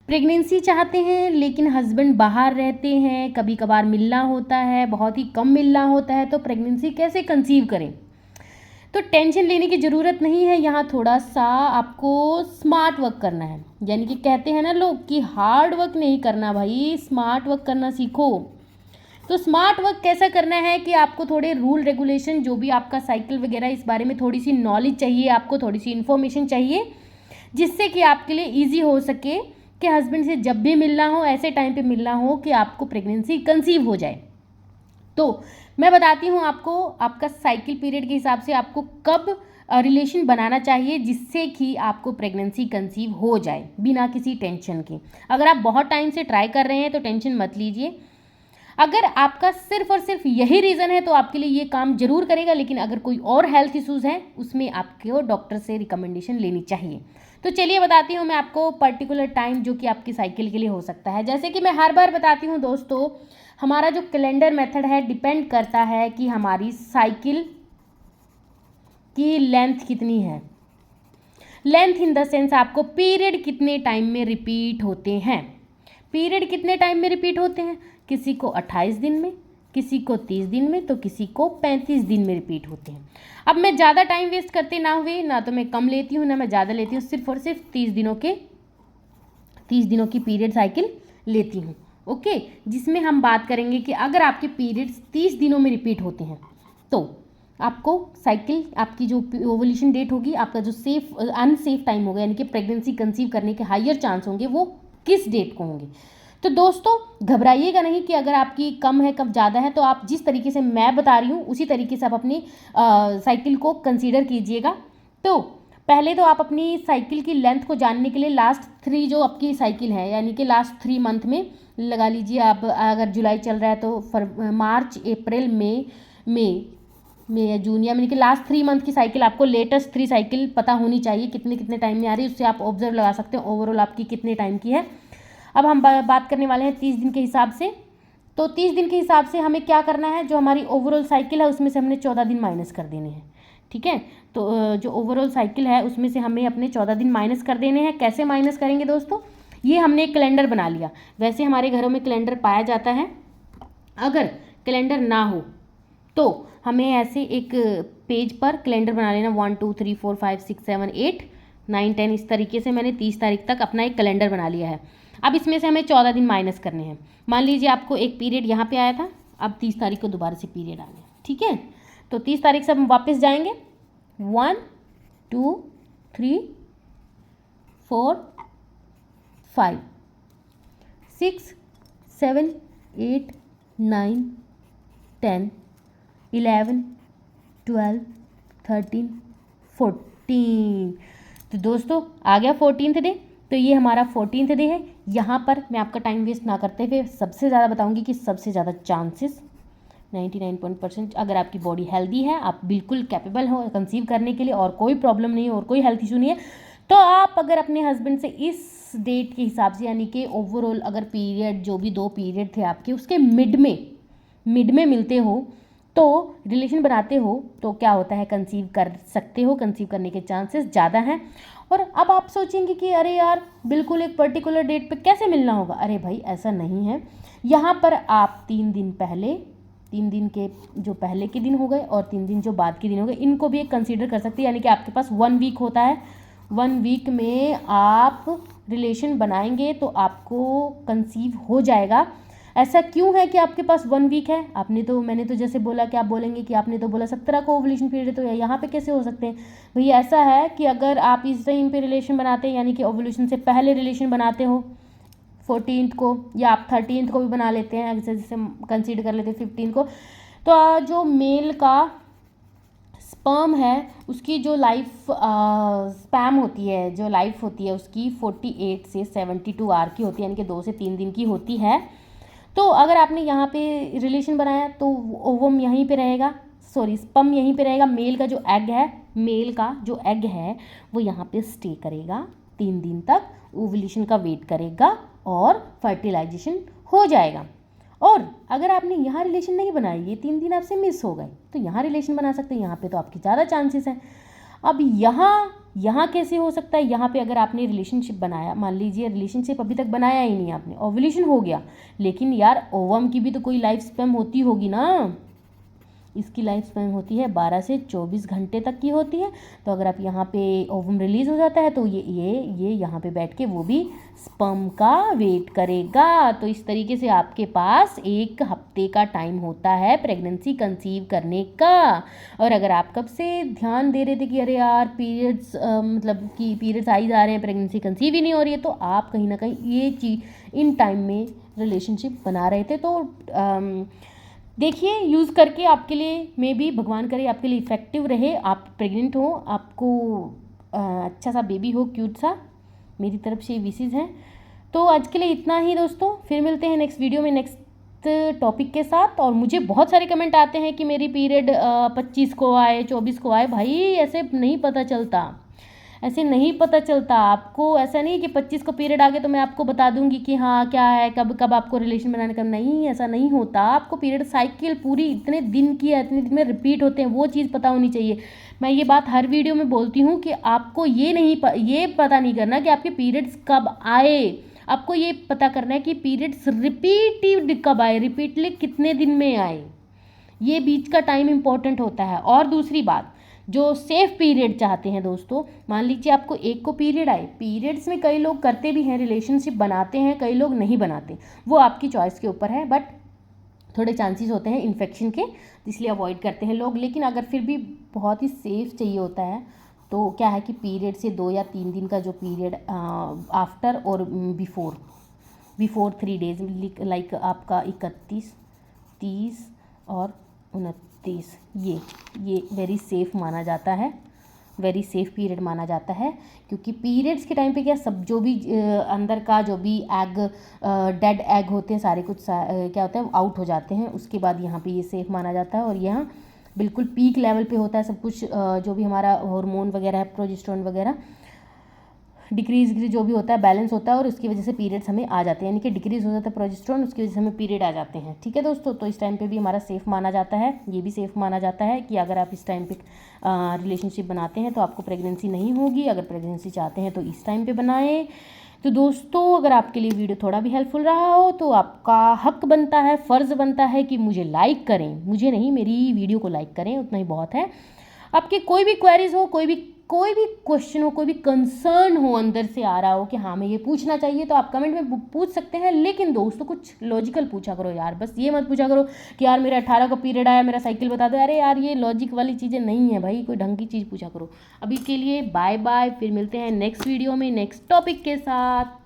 Pregnancy चाहते हैं लेकिन हस्बैंड बाहर रहते हैं, कभी कभार मिलना होता है, बहुत ही कम मिलना होता है, तो प्रेगनेंसी कैसे कंसीव करें? तो टेंशन लेने की ज़रूरत नहीं है। यहाँ थोड़ा सा आपको स्मार्ट वर्क करना है, यानी कि कहते हैं ना लोग कि हार्ड वर्क नहीं करना भाई, स्मार्ट वर्क करना सीखो। तो स्मार्ट वर्क कैसा करना है कि आपको थोड़े रूल रेगुलेशन, जो भी आपका साइकिल वगैरह, इस बारे में थोड़ी सी नॉलेज चाहिए, आपको थोड़ी सी इन्फॉर्मेशन चाहिए, जिससे कि आपके लिए ईजी हो सके कि हस्बैंड से जब भी मिलना हो ऐसे टाइम पे मिलना हो कि आपको प्रेगनेंसी कंसीव हो जाए। तो मैं बताती हूँ आपको, आपका साइकिल पीरियड के हिसाब से आपको कब रिलेशन बनाना चाहिए जिससे कि आपको प्रेगनेंसी कंसीव हो जाए बिना किसी टेंशन के। अगर आप बहुत टाइम से ट्राई कर रहे हैं तो टेंशन मत लीजिए। अगर आपका सिर्फ और सिर्फ यही रीज़न है तो आपके लिए ये काम जरूर करेगा, लेकिन अगर कोई और हेल्थ इश्यूज़ हैं उसमें आपको डॉक्टर से रिकमेंडेशन लेनी चाहिए। तो चलिए बताती हूँ मैं आपको पर्टिकुलर टाइम जो कि आपकी साइकिल के लिए हो सकता है। जैसे कि मैं हर बार बताती हूँ दोस्तों, हमारा जो कैलेंडर मेथड है डिपेंड करता है कि हमारी साइकिल की लेंथ कितनी है। लेंथ इन द सेंस आपको पीरियड कितने टाइम में रिपीट होते हैं। पीरियड कितने टाइम में रिपीट होते हैं? किसी को 28 दिन में, किसी को 30 दिन में, तो किसी को 35 दिन में रिपीट होते हैं। अब मैं ज़्यादा टाइम वेस्ट करते ना हुए, ना तो मैं कम लेती हूँ ना मैं ज़्यादा लेती हूँ, सिर्फ और सिर्फ 30 दिनों की पीरियड साइकिल लेती हूँ। ओके, जिसमें हम बात करेंगे कि अगर आपके पीरियड्स 30 दिनों में रिपीट होते हैं तो आपको साइकिल, आपकी जो ओवुलेशन डेट होगी, आपका जो सेफ अनसेफ टाइम होगा, यानी कि प्रेगनेंसी कंसीव करने के हायर चांस होंगे, वो किस डेट को होंगे। तो दोस्तों घबराइएगा नहीं कि अगर आपकी कम है कब ज़्यादा है, तो आप जिस तरीके से मैं बता रही हूँ उसी तरीके से आप अपनी साइकिल को कंसीडर कीजिएगा। तो पहले तो आप अपनी साइकिल की लेंथ को जानने के लिए लास्ट 3 जो आपकी साइकिल है, यानी कि लास्ट 3 मंथ में लगा लीजिए आप, अगर जुलाई चल रहा है तो मार्च, अप्रैल, मई या जून, यानी कि लास्ट 3 मंथ की साइकिल आपको, लेटेस्ट 3 साइकिल पता होनी चाहिए कितने कितने टाइम में आ रही है। उससे आप ऑब्जर्व लगा सकते हैं ओवरऑल आपकी कितने टाइम की है। अब हम बात करने वाले हैं 30 दिन के हिसाब से। तो 30 दिन के हिसाब से हमें क्या करना है, जो हमारी ओवरऑल साइकिल है उसमें से हमने 14 दिन माइनस कर देने हैं। ठीक है, तो जो ओवरऑल साइकिल है उसमें से हमें अपने 14 दिन माइनस कर देने हैं। कैसे माइनस करेंगे दोस्तों? ये हमने एक कैलेंडर बना लिया। वैसे हमारे घरों में कैलेंडर पाया जाता है, अगर कैलेंडर ना हो तो हमें ऐसे एक पेज पर कैलेंडर बना लेना, 1 2 3 4 5 6 7 8 9 10, इस तरीके से मैंने 30 तारीख तक अपना एक कैलेंडर बना लिया है। अब इसमें से हमें 14 दिन माइनस करने हैं। मान लीजिए आपको एक पीरियड यहाँ पे आया था, अब 30 तारीख को दोबारा से पीरियड आने हैं। ठीक है, तो 30 तारीख से हम वापस जाएंगे, 1 2 3 4 5 6 7 8 9 10 11 12 13 14। तो दोस्तों आ गया 14th डे। तो ये हमारा 14th डे है। यहाँ पर मैं आपका टाइम वेस्ट ना करते हुए सबसे ज़्यादा बताऊंगी कि सबसे ज़्यादा चांसेस 99% अगर आपकी बॉडी हेल्दी है, आप बिल्कुल कैपेबल हो कंसीव करने के लिए, और कोई प्रॉब्लम नहीं है और कोई हेल्थ इशू नहीं है, तो आप अगर अपने हस्बैंड से इस डेट के हिसाब से, यानी कि ओवरऑल अगर पीरियड जो भी 2 पीरियड थे आपके उसके मिड में मिलते हो, तो रिलेशन बनाते हो, तो क्या होता है, कंसीव कर सकते हो, कंसीव करने के चांसेस ज़्यादा हैं। और अब आप सोचेंगे कि अरे यार बिल्कुल एक पर्टिकुलर डेट पे कैसे मिलना होगा। अरे भाई ऐसा नहीं है। यहाँ पर आप 3 दिन पहले, 3 दिन के जो पहले के दिन हो गए और 3 दिन जो बाद के दिन हो गए, इनको भी एक कंसीडर कर सकते हैं। यानी कि आपके पास 1 वीक होता है, 1 वीक में आप रिलेशन बनाएंगे तो आपको कंसीव हो जाएगा। ऐसा क्यों है कि आपके पास 1 वीक है? मैंने तो जैसे बोला कि आप बोलेंगे कि आपने तो बोला 17 को ओवुलेशन पीरियड है, तो यहाँ पे कैसे हो सकते हैं? भैया ऐसा है कि अगर आप इस टाइम पे रिलेशन बनाते हैं, यानी कि ओवुलेशन से पहले रिलेशन बनाते हो 14th को, या आप 13th को भी बना लेते हैं, जैसे कंसीडर कर लेते हैं 15 को, तो जो मेल का स्पर्म है उसकी जो लाइफ स्पैम होती है, जो लाइफ होती है उसकी 48 से 72 आवर की होती है, यानी कि 2 से 3 दिन की होती है। तो अगर आपने यहाँ पे रिलेशन बनाया तो ओवम यहीं पे रहेगा, स्पर्म यहीं पे रहेगा। मेल का जो एग है वो यहाँ पे स्टे करेगा 3 दिन तक, ओवुलेशन का वेट करेगा और फर्टिलाइजेशन हो जाएगा। और अगर आपने यहाँ रिलेशन नहीं बनाई, ये 3 दिन आपसे मिस हो गए, तो यहाँ रिलेशन बना सकते हैं। यहाँ पे तो आपकी ज़्यादा चांसेस हैं। अब यहाँ कैसे हो सकता है, यहाँ पे अगर आपने रिलेशनशिप बनाया, मान लीजिए रिलेशनशिप अभी तक बनाया ही नहीं आपने, ओव्यूलेशन हो गया, लेकिन यार ओवम की भी तो कोई लाइफ स्पैन होती होगी ना, इसकी लाइफ स्पैन होती है 12 से 24 घंटे तक की होती है। तो अगर आप यहाँ पे ओवम रिलीज हो जाता है तो ये यहाँ पे बैठ के वो भी स्पर्म का वेट करेगा। तो इस तरीके से आपके पास 1 हफ्ते का टाइम होता है प्रेगनेंसी कंसीव करने का। और अगर आप कब से ध्यान दे रहे थे कि अरे यार पीरियड्स मतलब कि पीरियड्स आ ही जा रहे हैं, प्रेगनेंसी कंसीव ही नहीं हो रही है, तो आप कहीं ना कहीं ये चीज़ इन टाइम में रिलेशनशिप बना रहे थे। तो देखिए यूज़ करके आपके लिए मे बी भगवान करे आपके लिए इफ़ेक्टिव रहे, आप प्रेग्नेंट हो, आपको अच्छा सा बेबी हो, क्यूट सा, मेरी तरफ से विशेज़ हैं। तो आज के लिए इतना ही दोस्तों, फिर मिलते हैं नेक्स्ट वीडियो में नेक्स्ट टॉपिक के साथ। और मुझे बहुत सारे कमेंट आते हैं कि मेरी पीरियड 25 को आए, 24 को आए। भाई ऐसे नहीं पता चलता, ऐसे नहीं पता चलता आपको। ऐसा नहीं कि 25 को पीरियड आ गए तो मैं आपको बता दूंगी कि हाँ क्या है, कब कब आपको रिलेशन बनाने का, नहीं ऐसा नहीं होता। आपको पीरियड साइकिल पूरी इतने दिन की है, इतने दिन में रिपीट होते हैं, वो चीज़ पता होनी चाहिए। मैं ये बात हर वीडियो में बोलती हूँ कि आपको ये पता नहीं करना कि आपके पीरियड्स कब आए, आपको ये पता करना है कि पीरियड्स रिपीटिव कब आए, रिपीटली कितने दिन में आए, ये बीच का टाइम इंपॉर्टेंट होता है। और दूसरी बात, जो सेफ पीरियड चाहते हैं दोस्तों, मान लीजिए आपको 1 को पीरियड आए, पीरियड्स में कई लोग करते भी हैं, रिलेशनशिप बनाते हैं, कई लोग नहीं बनाते, वो आपकी चॉइस के ऊपर है। बट थोड़े चांसेस होते हैं इन्फेक्शन के, इसलिए अवॉइड करते हैं लोग। लेकिन अगर फिर भी बहुत ही सेफ चाहिए होता है तो क्या है कि पीरियड से 2 या 3 दिन का जो पीरियड आफ्टर और बिफोर 3 डेज, लाइक आपका 31, 30 और 29, ये वेरी सेफ़ माना जाता है, वेरी सेफ़ पीरियड माना जाता है। क्योंकि पीरियड्स के टाइम पे क्या सब जो भी अंदर का जो भी एग, डेड एग होते हैं सारे कुछ क्या होता है आउट हो जाते हैं। उसके बाद यहाँ पे ये सेफ़ माना जाता है और यहाँ बिल्कुल पीक लेवल पे होता है सब कुछ, जो भी हमारा हार्मोन वगैरह है, प्रोजेस्टेरोन वगैरह डिक्रीज जो भी होता है बैलेंस होता है, और उसकी वजह से पीरियड्स हमें आ जाते हैं, यानी कि डिक्रीज हो जाता है प्रोजेस्टेरोन, उसकी वजह से हमें पीरियड आ जाते हैं। ठीक है दोस्तों, तो इस टाइम पे भी हमारा सेफ़ माना जाता है, ये भी सेफ़ माना जाता है कि अगर आप इस टाइम पे रिलेशनशिप बनाते हैं तो आपको प्रेगनेंसी नहीं होगी। अगर प्रेगनेंसी चाहते हैं तो इस टाइम पे बनाएं। तो दोस्तों अगर आपके लिए वीडियो थोड़ा भी हेल्पफुल रहा हो तो आपका हक बनता है, फ़र्ज़ बनता है कि मुझे लाइक करें, मुझे नहीं मेरी वीडियो को लाइक करें, उतना ही बहुत है। आपके कोई भी क्वेरीज हो, कोई भी क्वेश्चन हो, कोई भी कंसर्न हो अंदर से आ रहा हो कि हाँ मैं ये पूछना चाहिए, तो आप कमेंट में पूछ सकते हैं। लेकिन दोस्तों कुछ लॉजिकल पूछा करो यार, बस ये मत पूछा करो कि यार मेरा 18 का पीरियड आया, मेरा साइकिल बता दो। अरे यार ये लॉजिक वाली चीज़ें नहीं है भाई, कोई ढंग की चीज़ पूछा करो। अभी के लिए बाय बाय, फिर मिलते हैं नेक्स्ट वीडियो में नेक्स्ट टॉपिक के साथ।